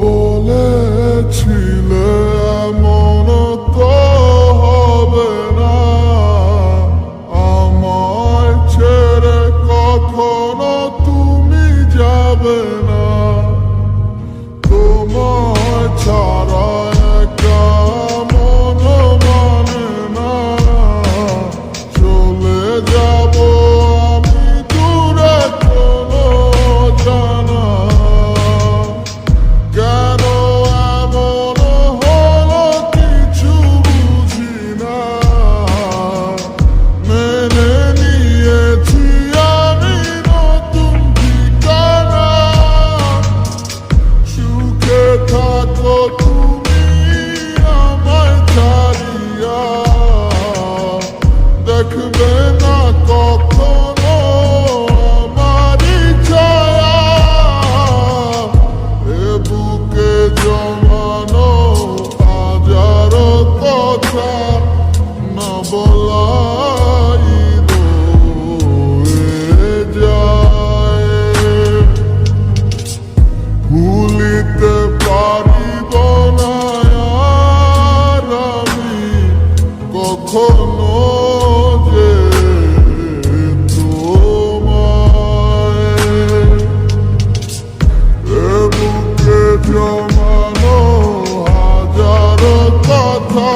বলেছিলে এমন তো হবে না, আমায় ছেড়ে কখনো তুমি যাবে না। তোমায় ছাড়া একা মন মানে না, চলে যাব আমি দূরে কোনো জানা। কেন এমন হলো কিছু বুঝি না, মেনে নিয়েছি আমি নতুন ঠিকানা। সুখে থাকো তুমি আমায় ছাড়িয়া, দেখবে না কখনো আমারই ছায়া। এ বুকে জমানো হাজারো কথা না বলাই রয়ে যায়। ভুলিতে পারিব না আর আমি কখনো যে তোমায়। এ বুকে জমানো হাজারো কথা